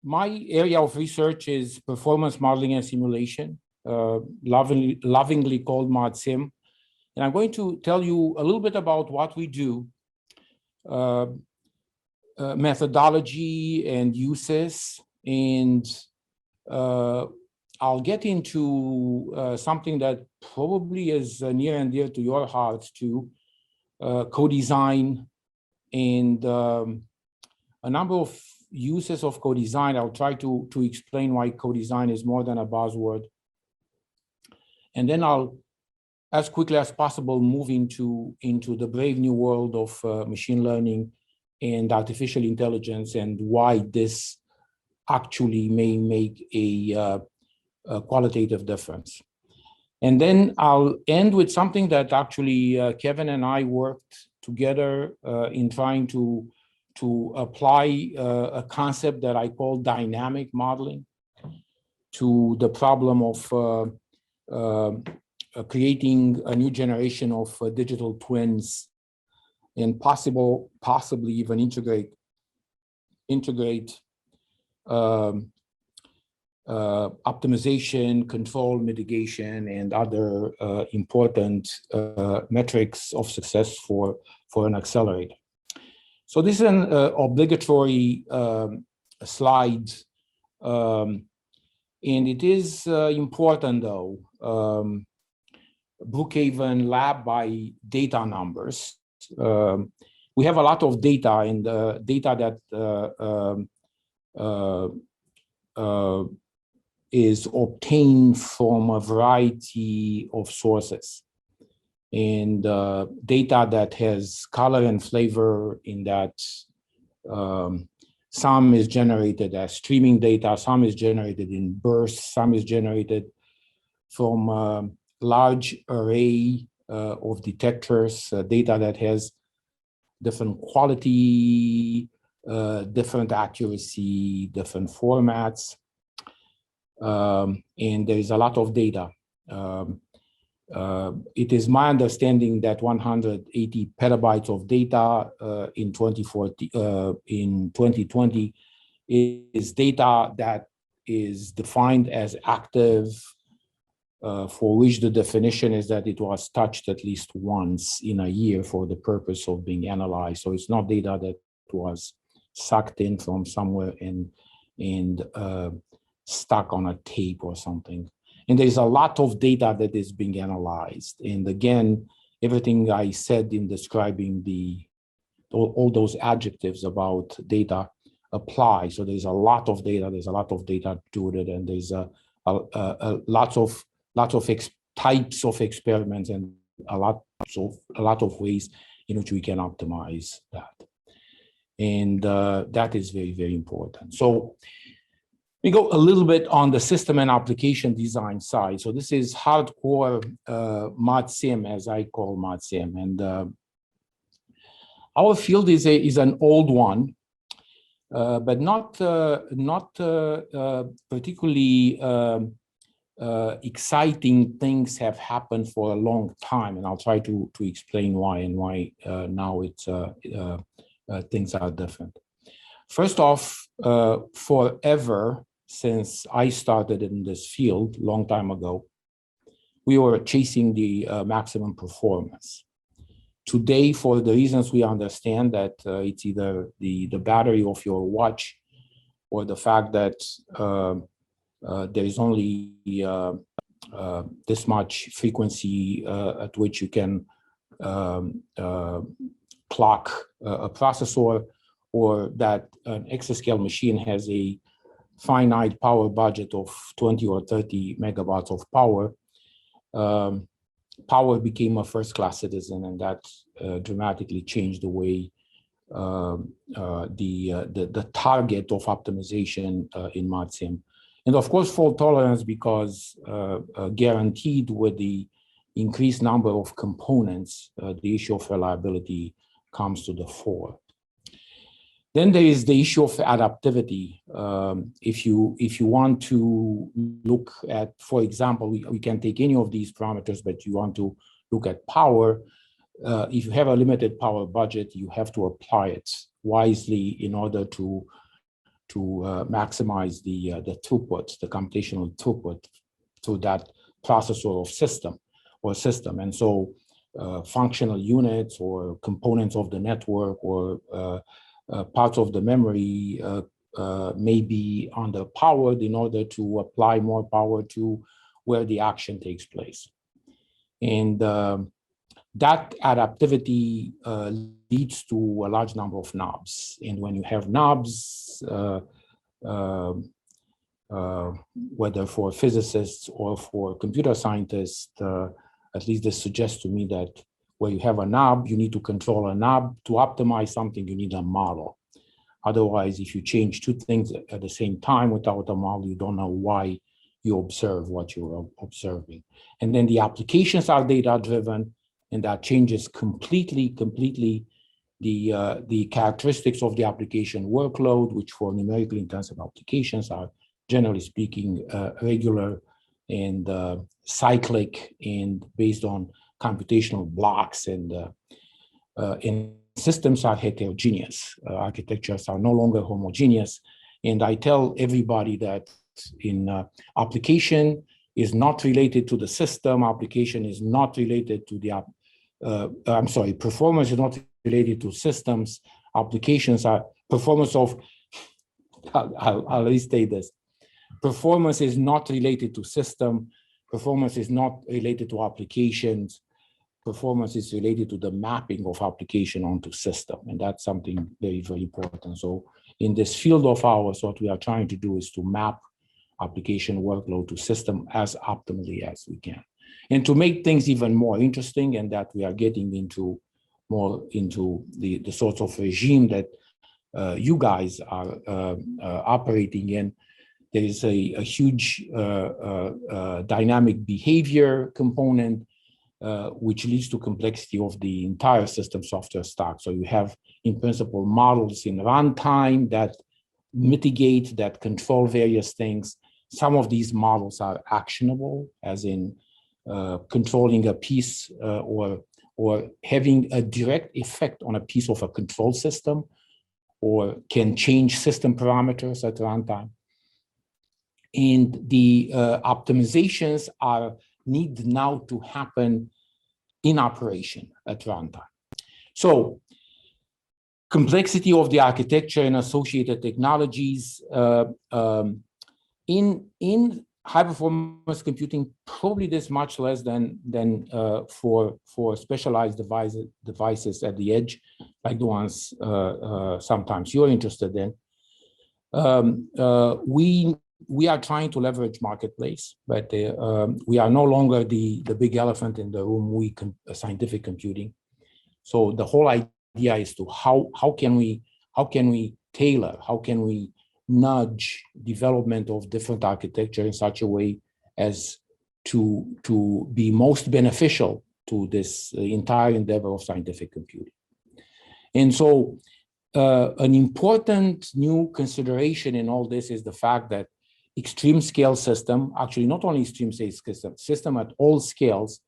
My area of research is performance modeling and simulation, lovingly called ModSim. And I'm going to tell you a little bit about what we do, methodology and uses, and I'll get into something that probably is near and dear to your hearts too, codesign, and a number of uses of codesign. I'll try to explain why codesign is more than a buzzword. And then I'll, as quickly as possible, move into the brave new world of machine learning and artificial intelligence, and why this actually may make a qualitative difference. And then I'll end with something that actually Kevin and I worked together in trying to apply a concept that I call dynamic modeling to the problem of creating a new generation of digital twins, and possibly even integrate optimization, control, mitigation, and other important metrics of success for an accelerator. So this is an obligatory slide, and it is important though. Brookhaven lab by data numbers. We have a lot of data, and data that is obtained from a variety of sources, and data that has color and flavor, in that some is generated as streaming data, some is generated in bursts, some is generated from a large array of detectors, data that has different quality, different accuracy, different formats, and there is a lot of data. It is my understanding that 180 petabytes of data in 2020 is data that is defined as active, for which the definition is that it was touched at least once in a year for the purpose of being analyzed. So it's not data that was sucked in from somewhere and stuck on a tape or something. And there's a lot of data that is being analyzed. And again, everything I said in describing all those adjectives about data apply. So there's a lot of data, there's a lot of data to it, and there's lots of types of experiments, and a lot of ways in which we can optimize that. And that is very, very important. So we go a little bit on the system and application design side. So this is hardcore ModSim, as I call ModSim. And our field is an old one, but not particularly exciting things have happened for a long time, and I'll try to explain why, and why now it's things are different. First off, forever since I started in this field a long time ago, we were chasing the maximum performance. Today, for the reasons we understand, that it's either the battery of your watch, or the fact that there is only this much frequency at which you can clock a processor, or that an exascale machine has a finite power budget of 20 or 30 megawatts of power, power became a first-class citizen, and that dramatically changed the way the target of optimization in ModSim. And of course, fault tolerance, because guaranteed with the increased number of components, the issue of reliability comes to the fore. Then there is the issue of adaptivity. If you want to look at, for example, we can take any of these parameters, but you want to look at power. If you have a limited power budget, you have to apply it wisely in order to maximize the throughput, the computational throughput through that processor of system. And so functional units or components of the network or parts of the memory may be underpowered in order to apply more power to where the action takes place. And that adaptivity leads to a large number of knobs. And when you have knobs, whether for physicists or for computer scientists, at least this suggests to me that where you have a knob, you need to control a knob. To optimize something, you need a model. Otherwise, if you change two things at the same time without a model, you don't know why you observe what you're observing. And then the applications are data-driven, and that changes completely the characteristics of the application workload, which for numerically intensive applications are, generally speaking, regular and cyclic and based on computational blocks, and systems are heterogeneous. Architectures are no longer homogeneous. And I tell everybody that in application is not related to the system, application is not related to the, performance is not related to systems, applications are, performance of, I'll restate this. Performance is not related to system, performance is not related to applications, performance is related to the mapping of application onto system. And that's something very, very important. So in this field of ours, what we are trying to do is to map application workload to system as optimally as we can. And to make things even more interesting, and that we are getting into more into the sorts of regime that you guys are operating in, there is a huge dynamic behavior component, which leads to complexity of the entire system software stack. So you have, in principle, models in runtime that mitigate, that control various things. Some of these models are actionable, as in controlling a piece or having a direct effect on a piece of a control system, or can change system parameters at runtime. And the optimizations need now to happen in operation at runtime. So complexity of the architecture and associated technologies in high performance computing, probably this much less than for specialized devices at the edge, like the ones sometimes you're interested in. We are trying to leverage marketplace, but we are no longer the big elephant in the room, scientific computing. So the whole idea is to how can we tailor, how can we nudge development of different architecture in such a way as to be most beneficial to this entire endeavor of scientific computing. And so an important new consideration in all this is the fact that extreme scale system, actually not only extreme scale system at all scales,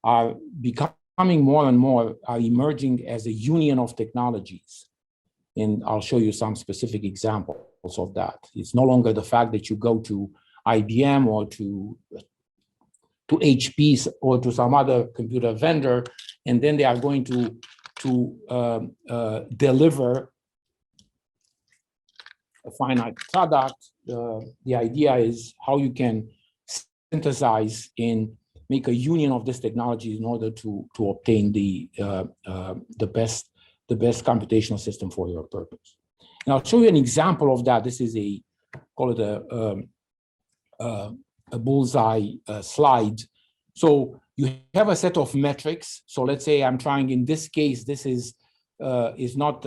are becoming more and more, are emerging as a union of technologies. And I'll show you some specific examples of that. It's no longer the fact that you go to IBM or to HP or to some other computer vendor, and then they are going to deliver a finite product. The idea is how you can synthesize and make a union of this technology in order to obtain the best computational system for your purpose. And I'll show you an example of that. This is call it a bullseye slide. So you have a set of metrics. So let's say I'm trying, in this case, this is not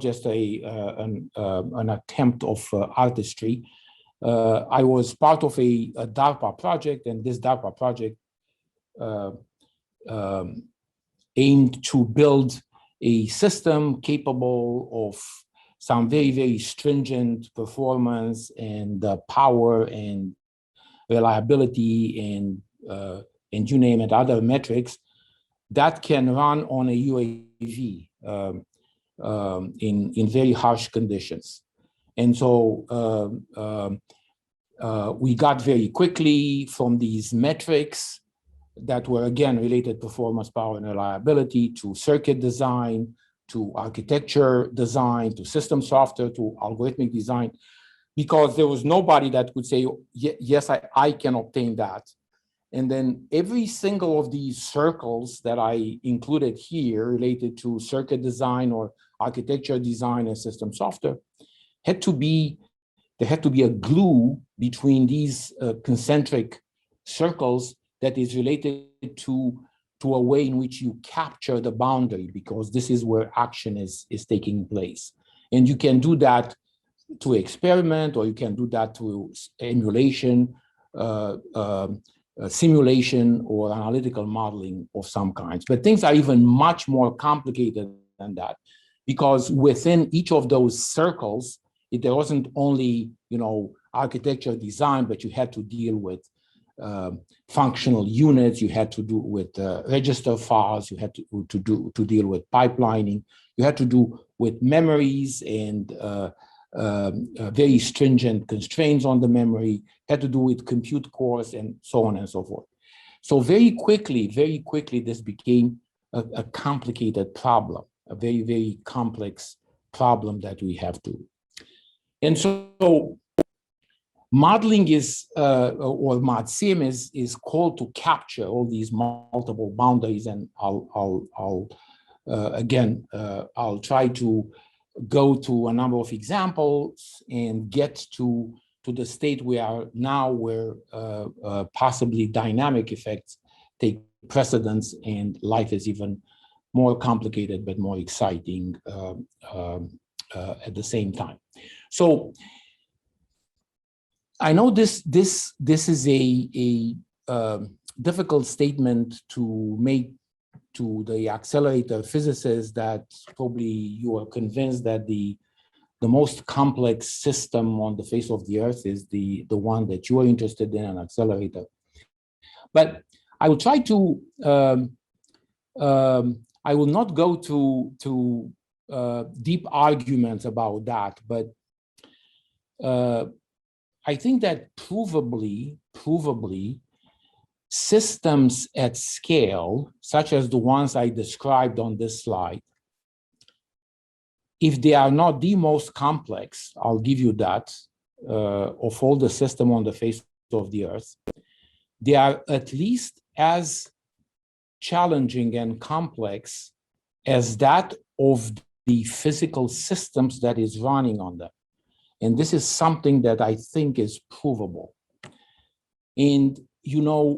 just an attempt of artistry. I was part of a DARPA project, and this DARPA project aimed to build a system capable of some very, very stringent performance and power and reliability and you name it, other metrics that can run on a UAV in very harsh conditions. And so we got very quickly from these metrics that were, again, related performance, power, and reliability, to circuit design, to architecture design, to system software, to algorithmic design, because there was nobody that could say, yes, I can obtain that. And then every single of these circles that I included here related to circuit design or architecture design and system software there had to be a glue between these concentric circles that is related to a way in which you capture the boundary, because this is where action is taking place. And you can do that to experiment, or you can do that through emulation, simulation, or analytical modeling of some kinds. But things are even much more complicated than that, because within each of those circles, there wasn't only, architecture design, but you had to deal with functional units, you had to do with register files, you had to deal with pipelining, you had to do with memories and very stringent constraints on the memory, had to do with compute cores, and so on and so forth. So very quickly, this became a complicated problem, a very, very complex problem that we have to. And so modeling is, or ModSim is called to capture all these multiple boundaries. And I'll try to go to a number of examples and get to the state we are now, where possibly dynamic effects take precedence and life is even more complicated but more exciting at the same time. So I know this is a difficult statement to make to the accelerator physicists, that probably you are convinced that the most complex system on the face of the earth is the one that you are interested in, an accelerator. But I will try to, I will not go to deep arguments about that, but I think that provably systems at scale, such as the ones I described on this slide, if they are not the most complex, I'll give you that, of all the system on the face of the earth, they are at least as challenging and complex as that of the physical systems that is running on them. And this is something that I think is provable. And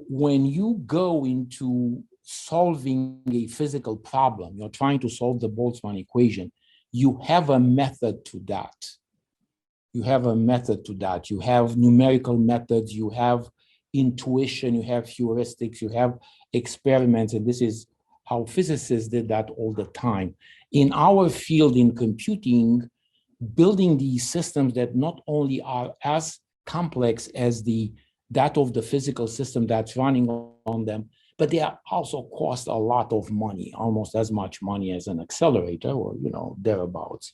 when you go into solving a physical problem, you're trying to solve the Boltzmann equation, you have a method to that. You have a method to that. You have numerical methods, you have intuition, you have heuristics, you have experiments, and this is how physicists did that all the time. In our field in computing, building these systems that not only are as complex as that of the physical system that's running on them, but they also cost a lot of money, almost as much money as an accelerator, or thereabouts.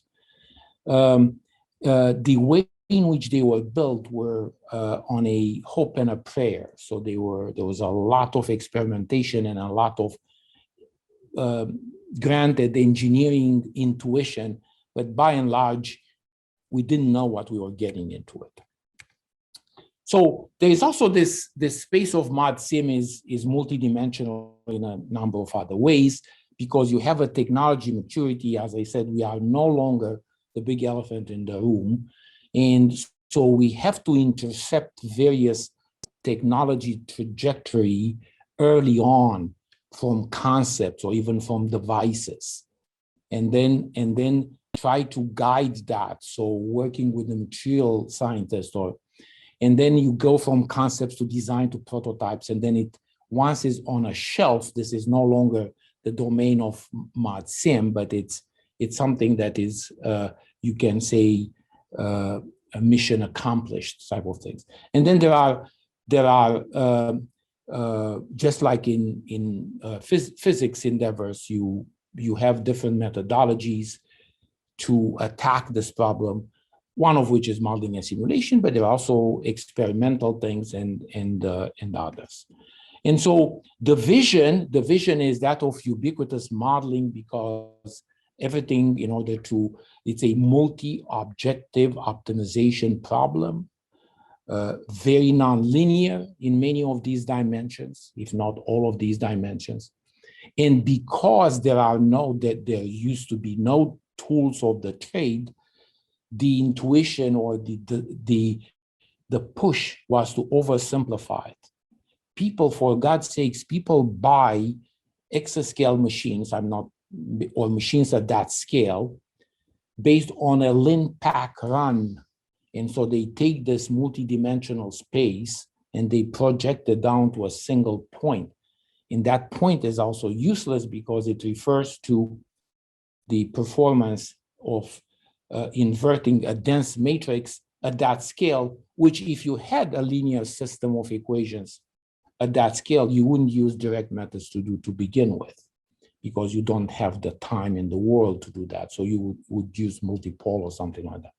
The way in which they were built were on a hope and a prayer. So there was a lot of experimentation and a lot of granted engineering intuition, but by and large, we didn't know what we were getting into it. So there is also this space of ModSim is multidimensional in a number of other ways, because you have a technology maturity. As I said, we are no longer the big elephant in the room. And so we have to intercept various technology trajectory early on from concepts or even from devices. And then try to guide that. So working with the material scientist, and then you go from concepts to design to prototypes, and then once it's on a shelf, this is no longer the domain of ModSim, but it's something that is, you can say, a mission accomplished type of things. And then there are just like in physics endeavors, you have different methodologies to attack this problem. one of which is modeling and simulation, but there are also experimental things and others. And so the vision is that of ubiquitous modeling, because everything, in order to, it's a multi-objective optimization problem, very nonlinear in many of these dimensions, if not all of these dimensions. And because there used to be no tools of the trade, the intuition or the push was to oversimplify it. People, for God's sakes, people buy exascale machines, or machines at that scale, based on a lin-pack run. And so they take this multidimensional space and they project it down to a single point. And that point is also useless because it refers to the performance of inverting a dense matrix at that scale, which if you had a linear system of equations at that scale, you wouldn't use direct methods to do to begin with, because you don't have the time in the world to do that. So you would use multipole or something like that.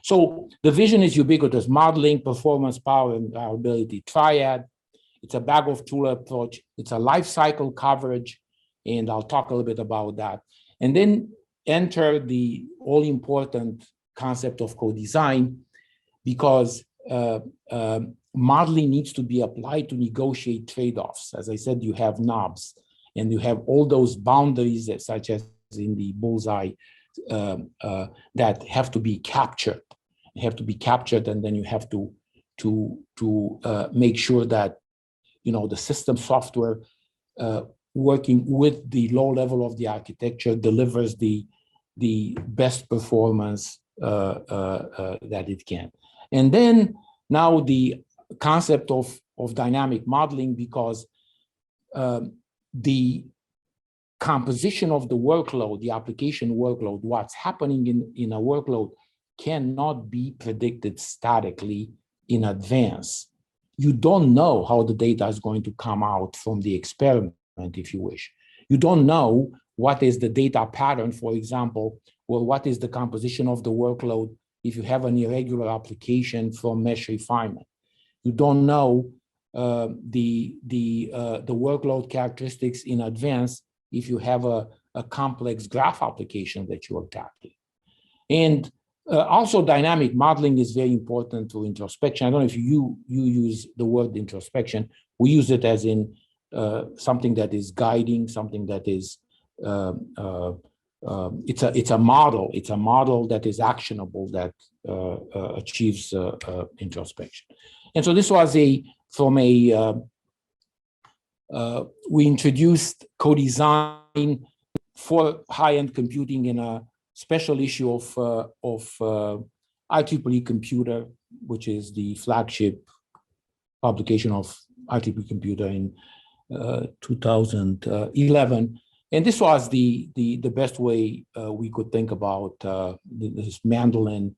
So the vision is ubiquitous modeling, performance, power, and reliability triad. It's a bag of tool approach. It's a life cycle coverage, and I'll talk a little bit about that. And then enter the all-important concept of co-design, because modeling needs to be applied to negotiate trade-offs. As I said, you have knobs, and you have all those boundaries, such as in the bullseye, that have to be captured. They have to be captured, and then you have to make sure that the system software working with the low level of the architecture delivers the best performance that it can. And then now the concept of dynamic modeling, because the composition of the workload, the application workload, what's happening in a workload cannot be predicted statically in advance. You don't know how the data is going to come out from the experiment, if you wish. You don't know what is the data pattern, for example, or what is the composition of the workload if you have an irregular application from mesh refinement. You don't know the workload characteristics in advance if you have a complex graph application that you are tackling. And also dynamic modeling is very important to introspection. I don't know if you use the word introspection. We use it as in something that is guiding, something that is, it's a model. It's a model that is actionable, that achieves introspection. And so this was we introduced co-design for high-end computing in a special issue of IEEE Computer, which is the flagship publication of IEEE Computer in 2011. And this was the best way we could think about this mandolin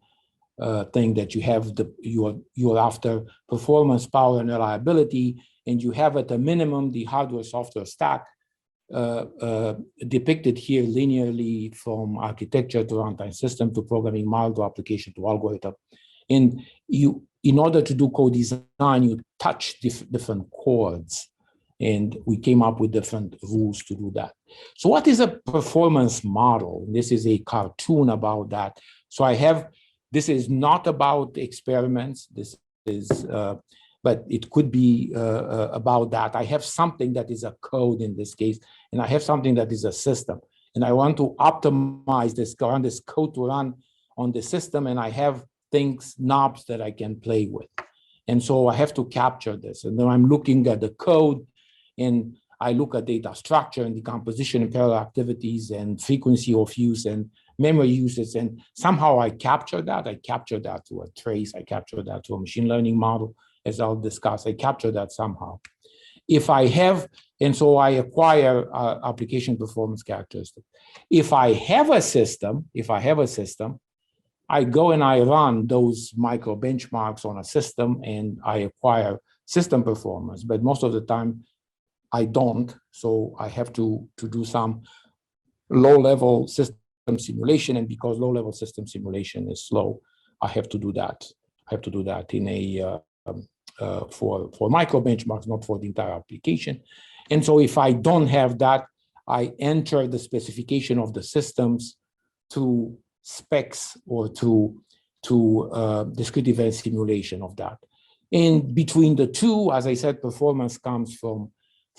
thing, that you have you're after performance, power, and reliability, and you have at a minimum the hardware-software stack depicted here linearly from architecture to runtime system to programming model to application to algorithm. And in order to do co-design, you touch different chords, and we came up with different rules to do that. So what is a performance model? This is a cartoon about that. So this is not about experiments. This is, but it could be about that. I have something that is a code in this case, and I have something that is a system. And I want to optimize this code to run on the system, and I have knobs that I can play with. And so I have to capture this. And then I'm looking at the code, and I look at data structure and decomposition and parallel activities and frequency of use and memory uses. And somehow I capture that. I capture that to a trace. I capture that to a machine learning model, as I'll discuss. I capture that somehow. If I have, and so I acquire application performance characteristics. If I have a system, I go and I run those micro benchmarks on a system, and I acquire system performance. But most of the time, I don't. So I have to do some low-level system simulation, and because low-level system simulation is slow, I have to do that. I have to do that in a for micro benchmarks, not for the entire application. And so if I don't have that, I enter the specification of the systems to specs or to discrete event simulation of that. And between the two, as I said, performance comes from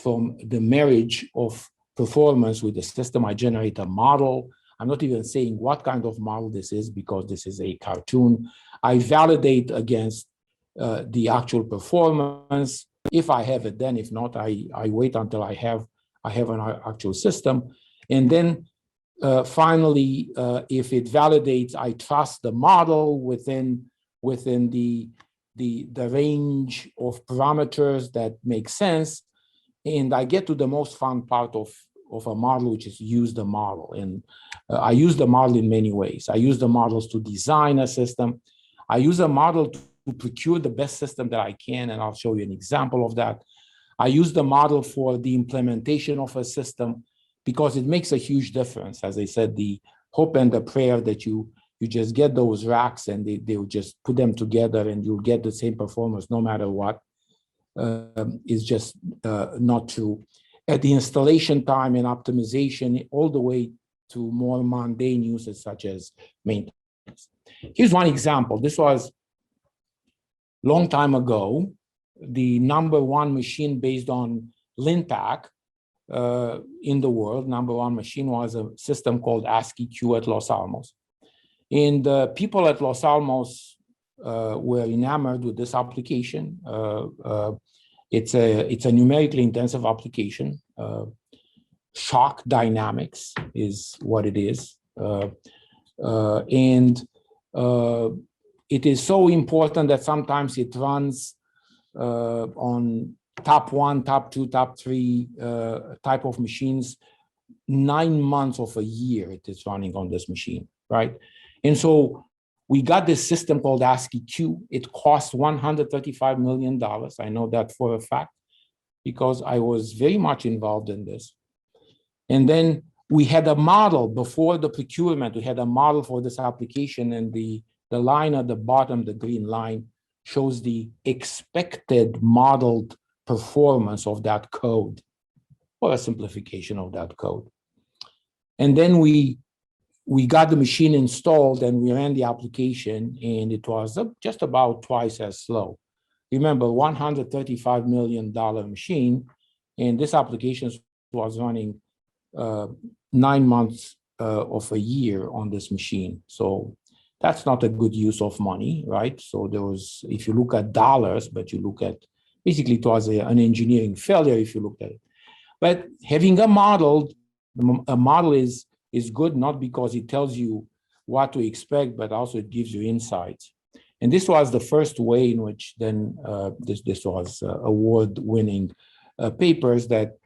the marriage of performance with the system. I generate a model. I'm not even saying what kind of model this is because this is a cartoon. I validate against the actual performance. If I have it, then if not, I wait until I have an actual system. And then finally, if it validates, I trust the model within the range of parameters that make sense. And I get to the most fun part of a model, which is use the model. And I use the model in many ways. I use the models to design a system. I use a model to procure the best system that I can, and I'll show you an example of that. I use the model for the implementation of a system because it makes a huge difference. As I said, the hope and the prayer that you just get those racks and they will just put them together and you'll get the same performance no matter what, is just not true. At the installation time and optimization, all the way to more mundane uses such as maintenance. Here's one example. This was a long time ago. The #1 machine based on LinPack in the world, #1 machine was a system called ASCII-Q at Los Alamos. And people at Los Alamos were enamored with this application. It's a numerically intensive application. Shock dynamics is what it is. It is so important that sometimes it runs on top 1, top 2, top 3 type of machines. 9 months of a year it is running on this machine, right? And so we got this system called ASCII-Q. It cost $135 million. I know that for a fact because I was very much involved in this. And then we had a model before the procurement. We had a model for this application, and the line at the bottom, the green line, shows the expected modeled performance of that code, or a simplification of that code. And then we got the machine installed and we ran the application, and it was just about twice as slow. Remember, $135 million machine, and this application was running 9 months of a year on this machine. So that's not a good use of money, right? So there was, if you look at dollars, but you look at, basically it was an engineering failure if you looked at it. But having a model is good, not because it tells you what to expect, but also it gives you insights. And this was the first way in which then this was award-winning papers that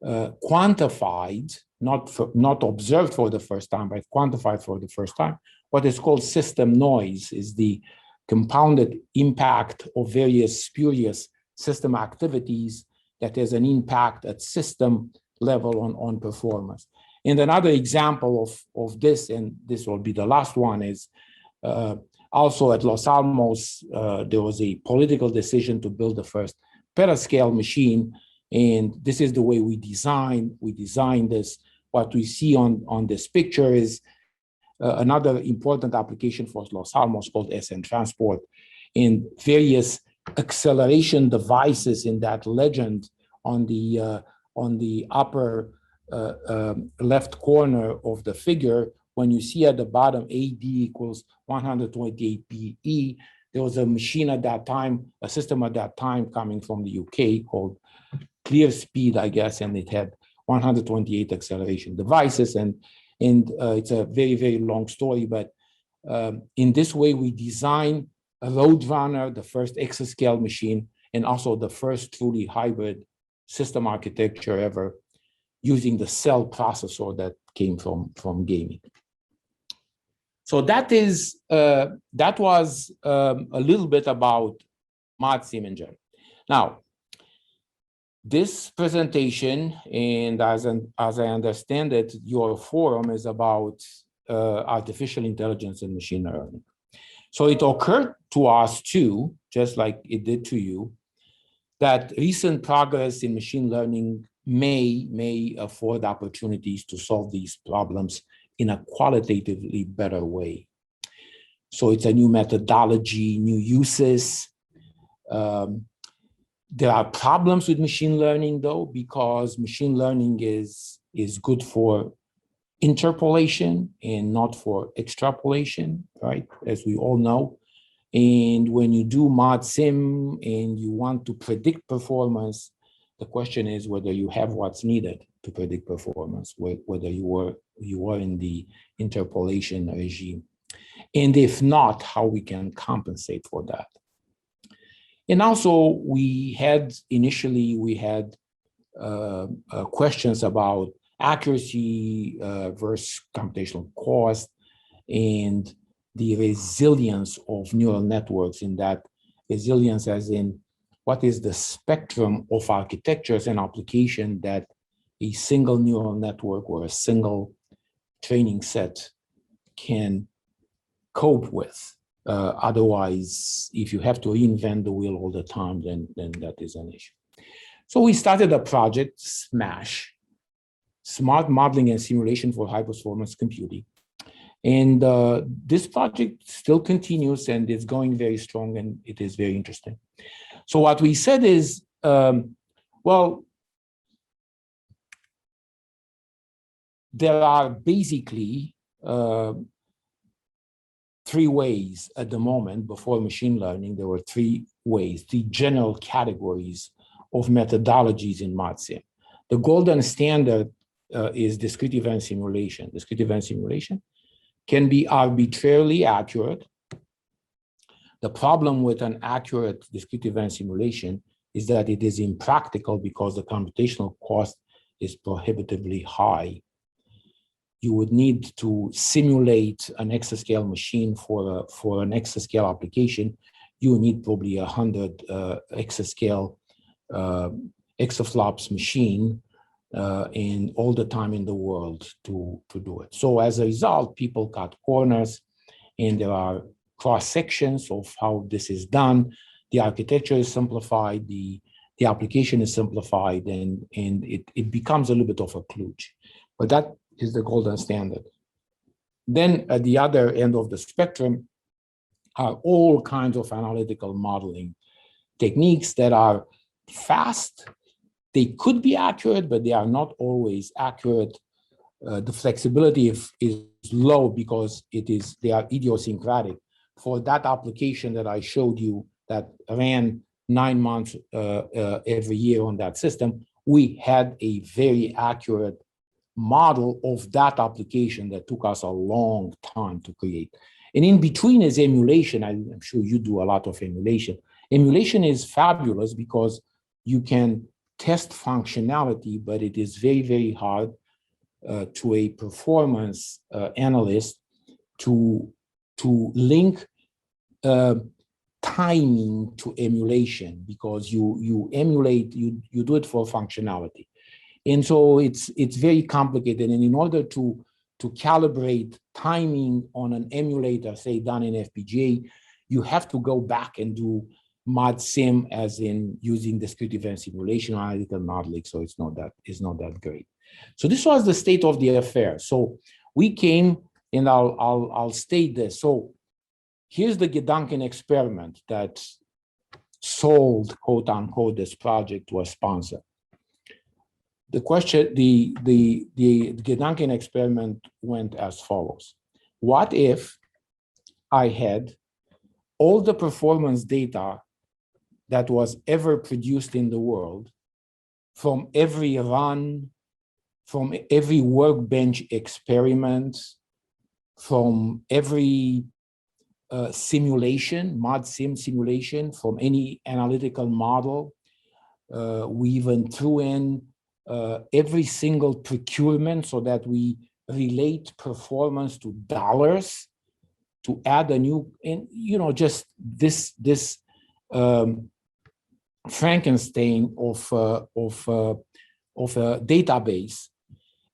quantified, not observed for the first time, but quantified for the first time, what is called system noise, is the compounded impact of various spurious system activities that has an impact at system level on performance. And another example of this, and this will be the last one, is also at Los Alamos, there was a political decision to build the first petascale machine. And this is the way we designed this. What we see on this picture is another important application for Los Alamos called SN Transport, and various acceleration devices in that legend on the upper left corner of the figure. When you see at the bottom AD equals 128 PE, there was a machine at that time, a system at that time coming from the UK called Clear Speed, I guess, and it had 128 acceleration devices. And it's a very, very long story, but in this way, we design a Roadrunner, the first exascale machine, and also the first truly hybrid system architecture ever, using the cell processor that came from gaming. So that was a little bit about ModSim in general. Now, this presentation, and as I understand it, your forum is about artificial intelligence and machine learning. So it occurred to us too, just like it did to you, that recent progress in machine learning may afford opportunities to solve these problems in a qualitatively better way. So it's a new methodology, new uses. There are problems with machine learning though, because machine learning is good for interpolation and not for extrapolation, right? As we all know. And when you do ModSim and you want to predict performance, the question is whether you have what's needed to predict performance, whether you are in the interpolation regime. And if not, how we can compensate for that. And also initially we had questions about accuracy versus computational cost and the resilience of neural networks, in that resilience as in what is the spectrum of architectures and application that a single neural network or a single training set can cope with. Otherwise, if you have to reinvent the wheel all the time, then that is an issue. So we started a project, SMASH, Smart Modeling and Simulation for High Performance Computing. And this project still continues and it's going very strong and it is very interesting. So what we said is, well, there are basically three ways at the moment. Before machine learning, there were three general categories of methodologies in ModSim. The golden standard is discrete event simulation. Discrete event simulation can be arbitrarily accurate. The problem with an accurate discrete event simulation is that it is impractical because the computational cost is prohibitively high. You would need to simulate an exascale machine for an exascale application. You need probably 100 exascale exaflops machine and all the time in the world to do it. So as a result, people cut corners and there are cross sections of how this is done. The architecture is simplified, the application is simplified, and it becomes a little bit of a kludge. But that is the golden standard. Then at the other end of the spectrum are all kinds of analytical modeling techniques that are fast. They could be accurate, but they are not always accurate. The flexibility is low because they are idiosyncratic. For that application that I showed you that ran 9 months every year on that system, we had a very accurate model of that application that took us a long time to create. And in between is emulation. I'm sure you do a lot of emulation. Emulation is fabulous because you can test functionality, but it is very, very hard to a performance analyst to link timing to emulation, because you emulate, you do it for functionality. And so it's very complicated. And in order to calibrate timing on an emulator, say done in FPGA, you have to go back and do ModSim, as in using discrete event simulation or analytical modeling. So it's not that great. So this was the state of the affair. So we came, and I'll state this. So here's the Gedanken experiment that sold, quote unquote, this project to a sponsor. The question, the Gedanken experiment went as follows. What if I had all the performance data that was ever produced in the world from every run, from every workbench experiment, from every simulation, ModSim simulation, from any analytical model? We even threw in every single procurement so that we relate performance to dollars to add a new, and just this Frankenstein of a database.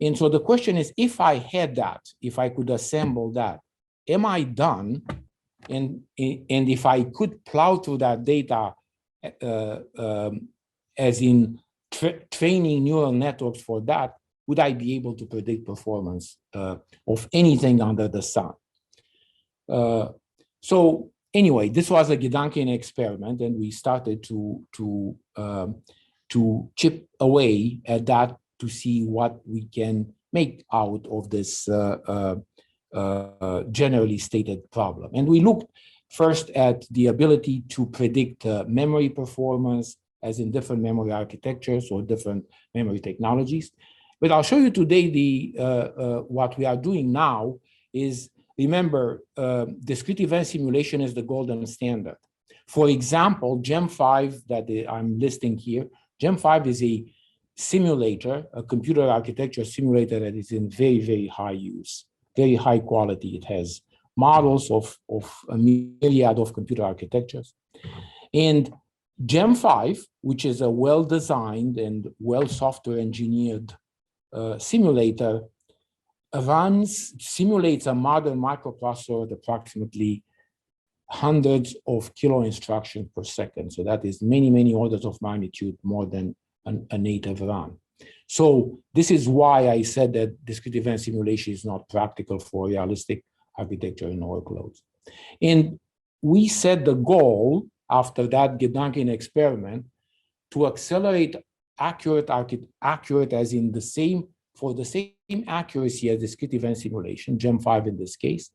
And so the question is, if I had that, if I could assemble that, am I done and if I could plow through that data, as in training neural networks for that, would I be able to predict performance of anything under the sun? So anyway, this was a Gedanken experiment, and we started to chip away at that to see what we can make out of this generally stated problem. And we looked first at the ability to predict memory performance, as in different memory architectures or different memory technologies. But I'll show you today what we are doing now is, remember, discrete event simulation is the golden standard. For example, GEM5 that I'm listing here, GEM5 is a simulator, a computer architecture simulator that is in very, very high use, very high quality. It has models of a myriad of computer architectures. And GEM5, which is a well-designed and well-software engineered simulator, simulates a modern microprocessor at approximately hundreds of kilo instructions per second. So that is many, many orders of magnitude more than a native run. So this is why I said that discrete event simulation is not practical for realistic architecture and workloads. And we set the goal after that Gedanken experiment to accelerate accurate as in the same, for the same accuracy as discrete event simulation, GEM5 in this case,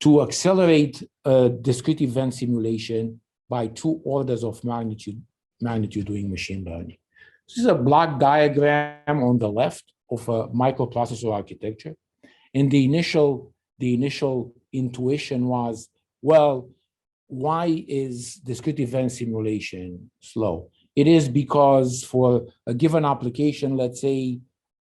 to accelerate discrete event simulation by 2 orders of magnitude doing machine learning. This is a block diagram on the left of a microprocessor architecture. And the initial intuition was, well, why is discrete event simulation slow? It is because for a given application, let's say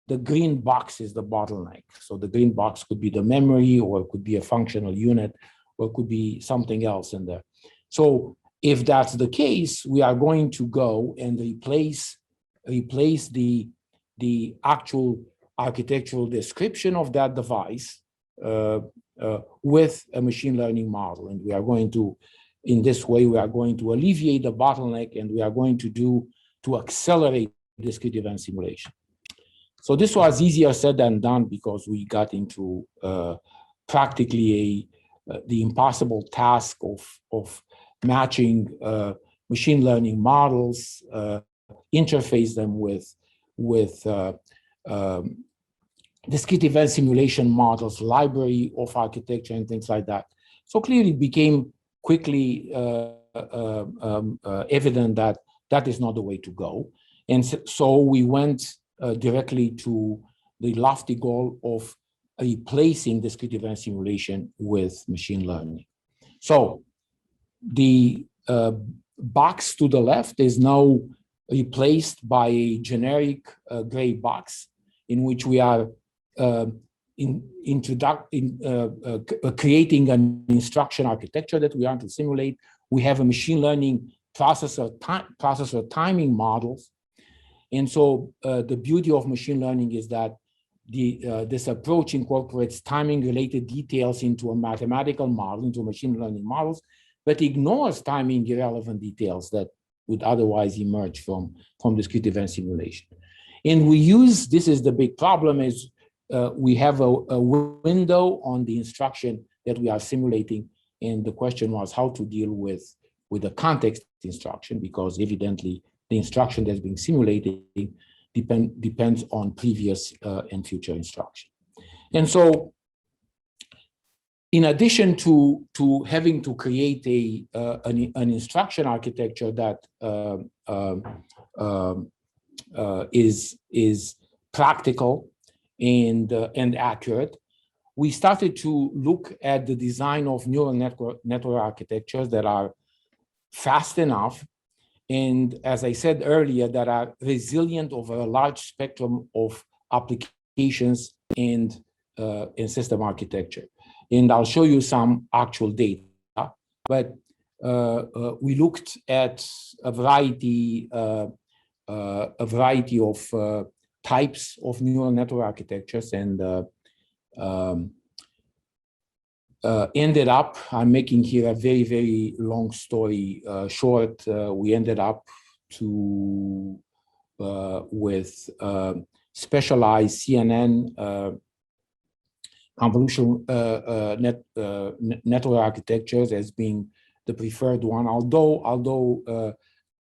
the green box is the bottleneck. So the green box could be the memory, or it could be a functional unit, or it could be something else in there. So if that's the case, we are going to go and replace the actual architectural description of that device with a machine learning model. And we are going to, in this way, we are going to alleviate the bottleneck, and we are going to accelerate discrete event simulation. So this was easier said than done, because we got into practically the impossible task of matching machine learning models, interface them with discrete event simulation models, library of architecture, and things like that. So clearly it became quickly evident that that is not the way to go. And so we went directly to the lofty goal of replacing discrete event simulation with machine learning. So the box to the left is now replaced by a generic gray box, in which we are creating an instruction architecture that we want to simulate. We have a machine learning processor timing models. And so the beauty of machine learning is that this approach incorporates timing-related details into a mathematical model, into machine learning models, but ignores timing-irrelevant details that would otherwise emerge from discrete event simulation. And we use, this is the big problem, is we have a window on the instruction that we are simulating. And the question was how to deal with the context instruction, because evidently the instruction that's being simulated depends on previous and future instruction. And so in addition to having to create an instruction architecture that is practical and accurate, we started to look at the design of neural network architectures that are fast enough, and as I said earlier, that are resilient over a large spectrum of applications and system architecture. And I'll show you some actual data, but we looked at a variety of types of neural network architectures, and ended up, I'm making here a very, very long story short. We ended up with specialized CNN convolutional network architectures as being the preferred one, although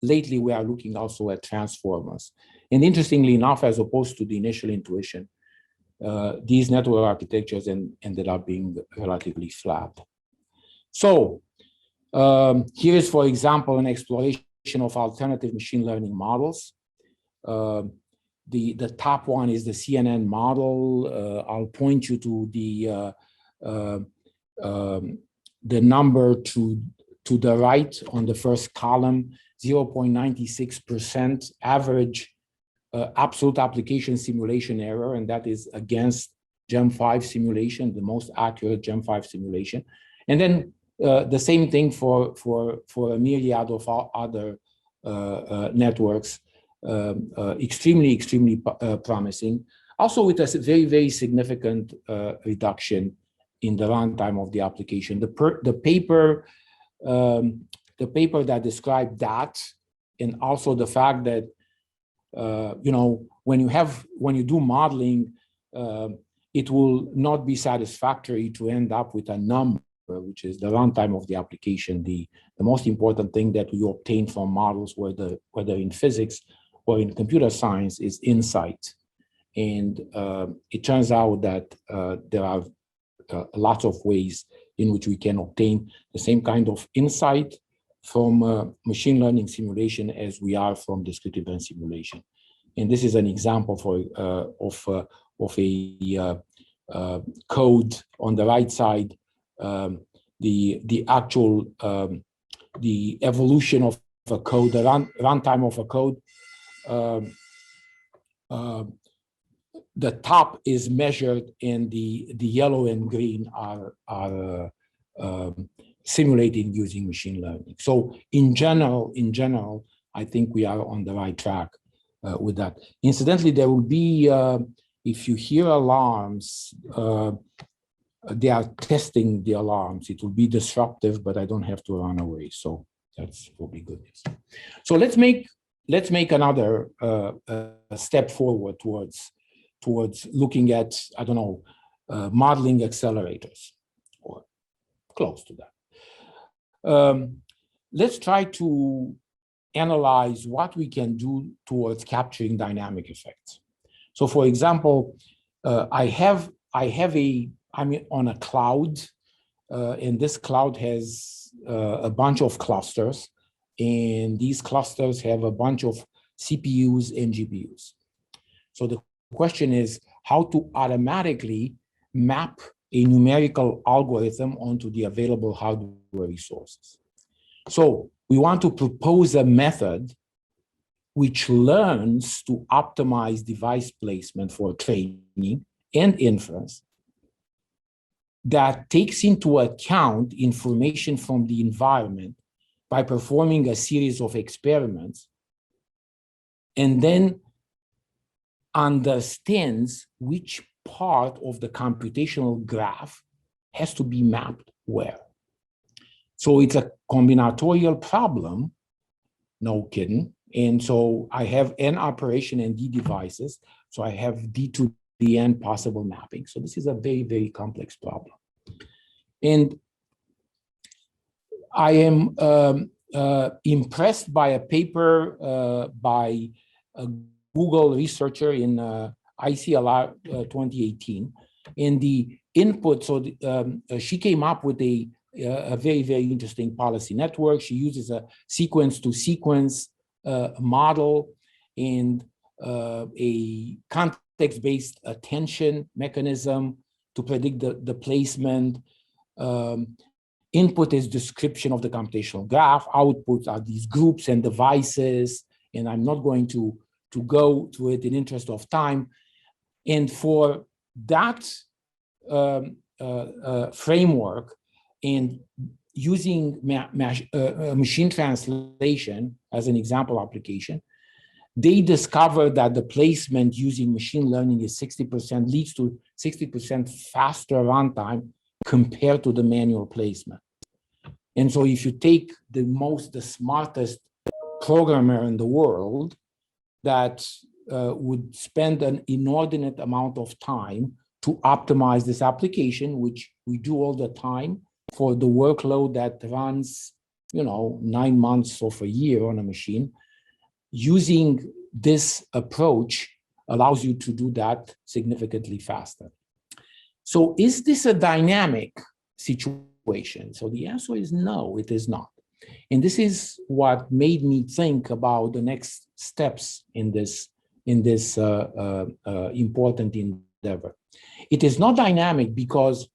lately we are looking also at transformers. And interestingly enough, as opposed to the initial intuition, these network architectures ended up being relatively flat. So here is, for example, an exploration of alternative machine learning models. The top one is the CNN model. I'll point you to the number to the right on the first column, 0.96% average absolute application simulation error, and that is against Gem5 simulation, the most accurate Gem5 simulation. And then the same thing for a myriad of other networks, extremely promising. Also with a very, very significant reduction in the runtime of the application. The paper that described that, and also the fact that you know, when you do modeling, it will not be satisfactory to end up with a number, which is the runtime of the application. The most important thing that you obtain from models, whether in physics or in computer science, is insight. And it turns out that there are lots of ways in which we can obtain the same kind of insight from machine learning simulation as we are from discrete event simulation. And this is an example of a code on the right side, the actual the evolution of a code, the runtime of a code. The top is measured, and the yellow and green are simulated using machine learning. So in general, I think we are on the right track with that. Incidentally, there will be, if you hear alarms, they are testing the alarms. It will be disruptive, but I don't have to run away. So that's probably good news. So let's make another step forward towards looking at, I don't know, modeling accelerators, or close to that. Let's try to analyze what we can do towards capturing dynamic effects. So, for example, I'm on a cloud, and this cloud has a bunch of clusters, and these clusters have a bunch of CPUs and GPUs. So the question is how to automatically map a numerical algorithm onto the available hardware resources. So we want to propose a method which learns to optimize device placement for training and inference that takes into account information from the environment by performing a series of experiments, and then understands which part of the computational graph has to be mapped where. So it's a combinatorial problem, no kidding. And so I have N operation and D devices. So I have D to the N possible mapping. So this is a very, very complex problem. And I am impressed by a paper by a Google researcher in ICLR 2018. And the input, so she came up with a very, very interesting policy network. She uses a sequence-to-sequence model and a context-based attention mechanism to predict the placement. Input is description of the computational graph. Outputs are these groups and devices, and I'm not going to go to it in interest of time. And for that framework, and using machine translation as an example application, they discovered that the placement using machine learning is 60%, leads to 60% faster runtime compared to the manual placement. And so if you take the smartest programmer in the world that would spend an inordinate amount of time to optimize this application, which we do all the time for the workload that runs, 9 months of a year on a machine, using this approach allows you to do that significantly faster. So is this a dynamic situation? So the answer is no, it is not. And this is what made me think about the next steps in this important endeavor. It is not dynamic because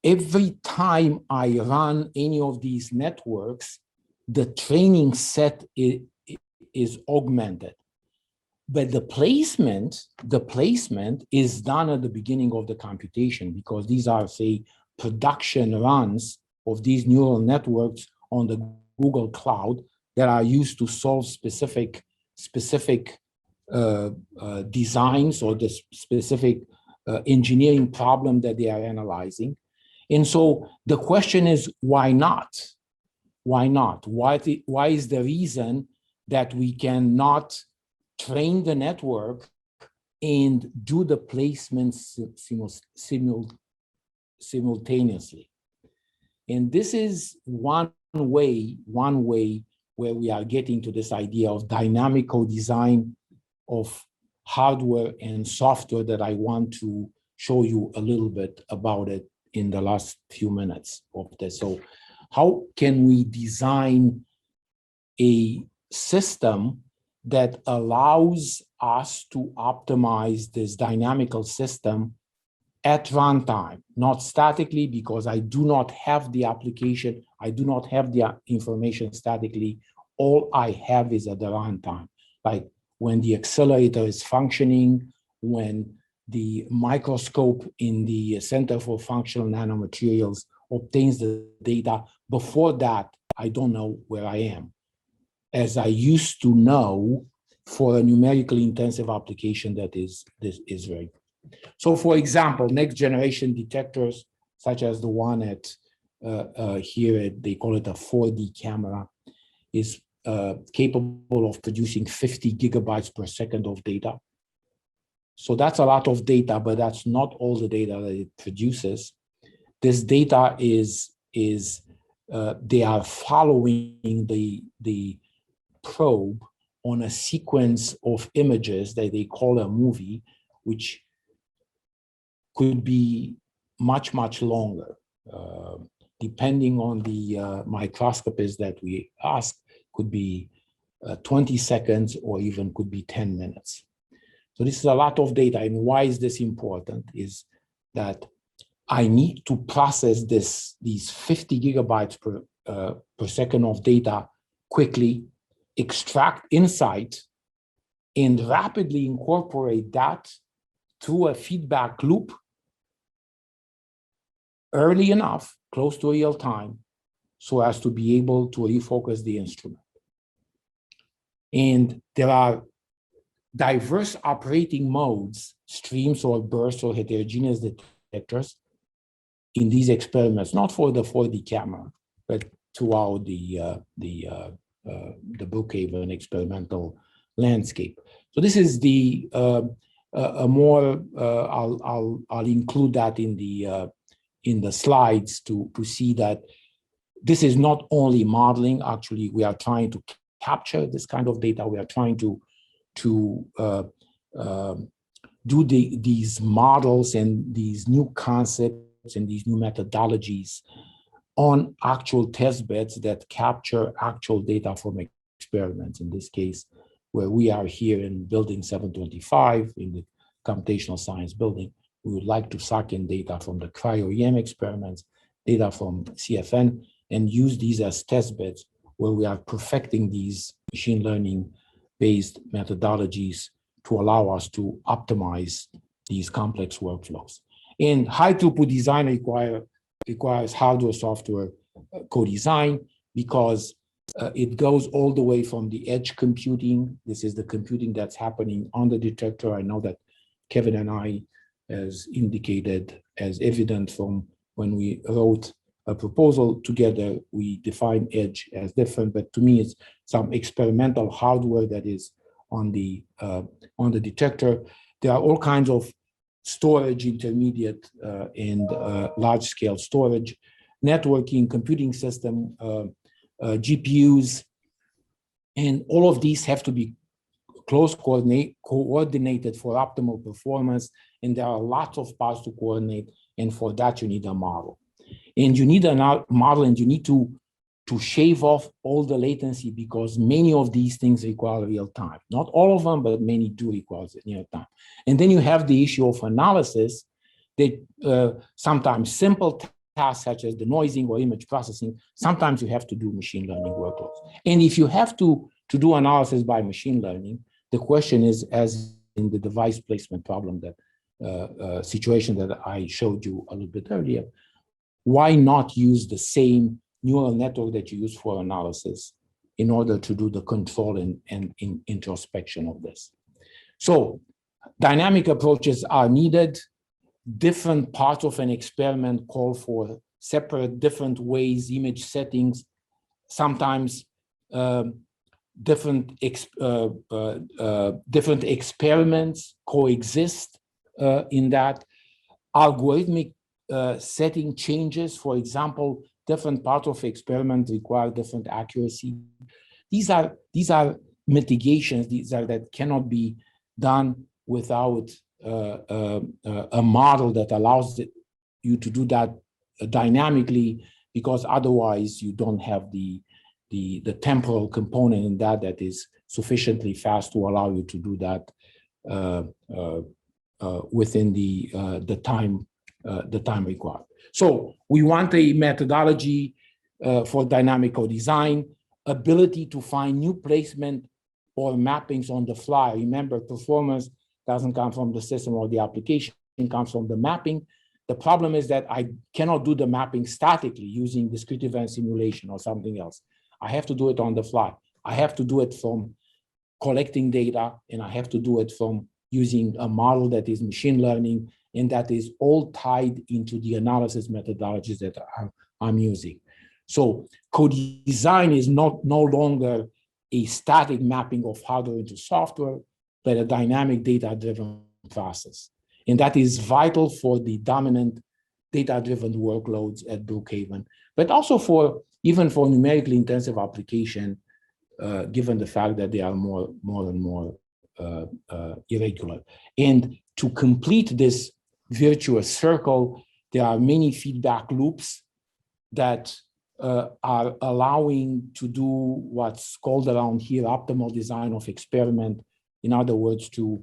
every time I run any of these networks, the training set is augmented. But the placement is done at the beginning of the computation, because these are, say, production runs of these neural networks on the Google Cloud that are used to solve specific designs or the specific engineering problem that they are analyzing. And so the question is, why not? Why not? Why is the reason that we cannot train the network and do the placements simultaneously? And this is one way where we are getting to this idea of dynamic co-design of hardware and software that I want to show you a little bit about it in the last few minutes of this. So how can we design a system that allows us to optimize this dynamical system at runtime, not statically, because I do not have the application, I do not have the information statically. All I have is at the runtime, like when the accelerator is functioning, when the microscope in the Center for Functional Nanomaterials obtains the data. Before that, I don't know where I am, as I used to know for a numerically intensive application that is right. So for example, next generation detectors, such as the one at here, they call it a 4D camera, is capable of producing 50 gigabytes per second of data. So that's a lot of data, but that's not all the data that it produces. This data they are following the probe on a sequence of images that they call a movie, which could be much, much longer. Depending on the microscopist that we ask, could be 20 seconds or even could be 10 minutes. So this is a lot of data. And why is this important? Is that I need to process these 50 gigabytes per second of data quickly, extract insight, and rapidly incorporate that through a feedback loop early enough, close to real time, so as to be able to refocus the instrument. And there are diverse operating modes, streams or bursts or heterogeneous detectors in these experiments, not for the 4D camera, but throughout the Brookhaven experimental landscape. So this is the I'll include that in the slides to see that this is not only modeling. Actually, we are trying to capture this kind of data. We are trying to do these models and these new concepts and these new methodologies on actual test beds that capture actual data from experiments. In this case, where we are here in building 725 in the computational science building, we would like to suck in data from the cryo-EM experiments, data from CFN, and use these as test beds where we are perfecting these machine learning-based methodologies to allow us to optimize these complex workflows. And high throughput design requires hardware software co-design, because it goes all the way from the edge computing. This is the computing that's happening on the detector. I know that Kevin and I as indicated, as evident from when we wrote a proposal together. We define edge as different, but to me, it's some experimental hardware that is on the detector. There are all kinds of storage, intermediate and large-scale storage, networking, computing system, GPUs, and all of these have to be close coordinated for optimal performance, and there are lots of parts to coordinate, and for that you need a model. And you need a model, and you need to shave off all the latency, because many of these things require real time. Not all of them, but many do require real time. And then you have the issue of analysis that sometimes simple tasks such as denoising or image processing, sometimes you have to do machine learning workloads. And if you have to do analysis by machine learning, the question is, as in the device placement problem, that situation that I showed you a little bit earlier, why not use the same neural network that you use for analysis in order to do the control and introspection of this? So dynamic approaches are needed. Different parts of an experiment call for separate, different ways, image settings, sometimes different experiments coexist in that. Algorithmic setting changes, for example, different parts of experiment require different accuracy. These are mitigations. These are that cannot be done without a model that allows you to do that dynamically, because otherwise you don't have the temporal component in that is sufficiently fast to allow you to do that within the time required. So we want a methodology for dynamic co-design, ability to find new placement or mappings on the fly. Remember, performance doesn't come from the system or the application, it comes from the mapping. The problem is that I cannot do the mapping statically using discrete event simulation or something else. I have to do it on the fly. I have to do it from collecting data, and I have to do it from using a model that is machine learning, and that is all tied into the analysis methodologies that I'm using. So co-design is no longer a static mapping of hardware into software, but a dynamic data-driven process. And that is vital for the dominant data-driven workloads at Brookhaven, but also even for numerically intensive application, given the fact that they are more and more irregular. And to complete this virtuous circle, there are many feedback loops that are allowing to do what's called around here optimal design of experiment. In other words, to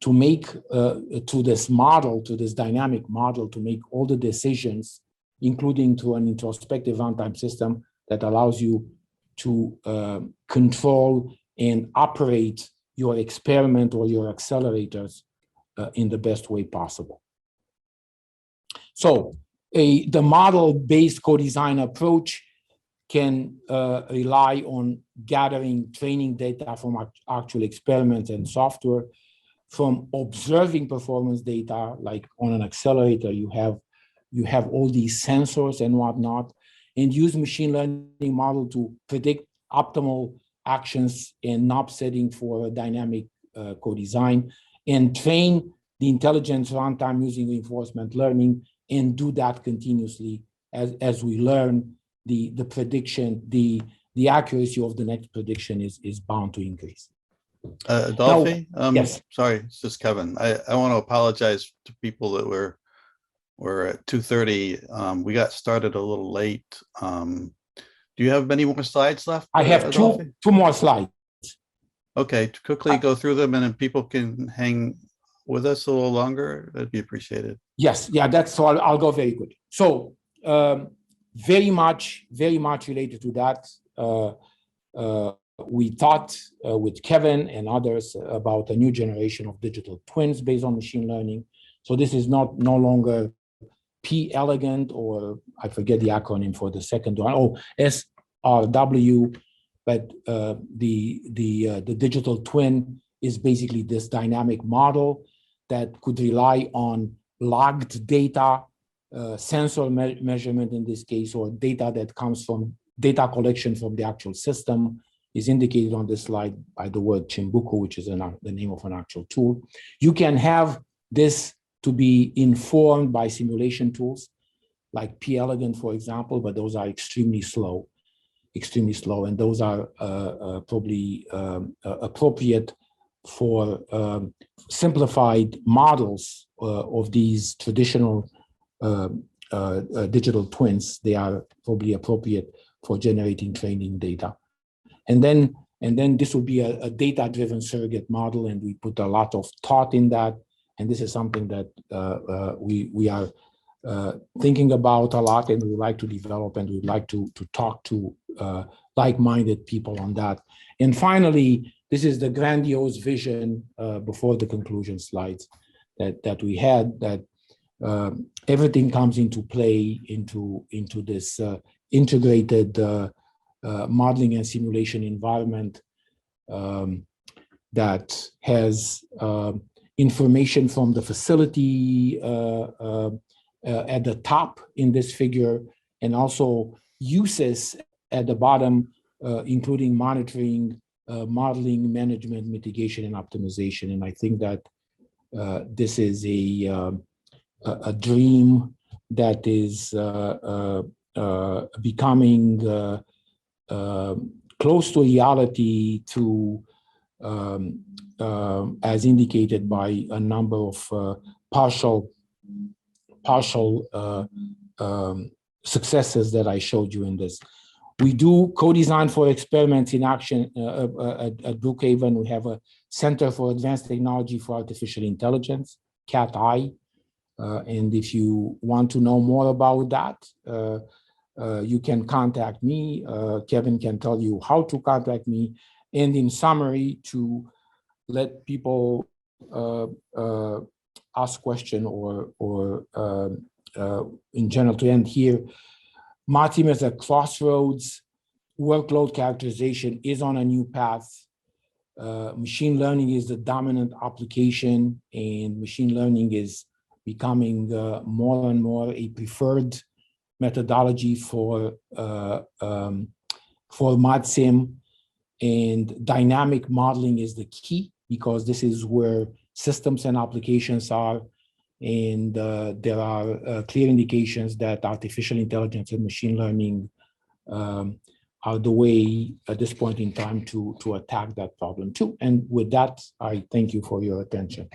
make to this model, to this dynamic model, to make all the decisions, including to an introspective runtime system that allows you to control and operate your experiment or your accelerators in the best way possible. So the model-based co-design approach can rely on gathering training data from actual experiments and software, from observing performance data, like on an accelerator, you have all these sensors and whatnot, and use machine learning model to predict optimal actions and knob setting for a dynamic co-design, and train the intelligence runtime using reinforcement learning, and do that continuously as we learn the prediction, the accuracy of the next prediction is bound to increase. Adolfy, yes. Sorry, it's just Kevin. I want to apologize to people that we're at 2:30. We got started a little late. Do you have many more slides left? I have two more slides. Okay, to quickly go through them, and then people can hang with us a little longer. That'd be appreciated. Yes, yeah, that's so. I'll go very quick. So very much related to that. We thought with Kevin and others about a new generation of digital twins based on machine learning. So this is no longer P elegant, or I forget the acronym for the second one. Oh, SRW, but the digital twin is basically this dynamic model that could rely on logged data, sensor measurement in this case, or data that comes from data collection from the actual system, is indicated on this slide by the word Chimbuku, which is the name of an actual tool. You can have this to be informed by simulation tools like P-Elegant, for example, but those are extremely slow, and those are probably appropriate for simplified models of these traditional digital twins. They are probably appropriate for generating training data. And then this will be a data-driven surrogate model, and we put a lot of thought in that. And this is something that we are thinking about a lot, and we would like to develop, and we'd like to talk to like-minded people on that. And finally, this is the grandiose vision before the conclusion slides that we had, that everything comes into play into this integrated modeling and simulation environment that has information from the facility at the top in this figure, and also uses at the bottom, including monitoring, modeling, management, mitigation, and optimization. And I think that this is a dream that is becoming close to reality through, as indicated by a number of partial successes that I showed you in this. We do co-design for experiments in action at Brookhaven. We have a Center for Advanced Technology for Artificial Intelligence, CAT-I. And if you want to know more about that, you can contact me. Kevin can tell you how to contact me. And in summary, to let people ask question or in general, to end here, ModSim is a crossroads. Workload characterization is on a new path. Machine learning is the dominant application, and machine learning is becoming more and more a preferred methodology for ModSim. And dynamic modeling is the key, because this is where systems and applications are. And there are clear indications that artificial intelligence and machine learning are the way at this point in time to attack that problem too. And with that, I thank you for your attention.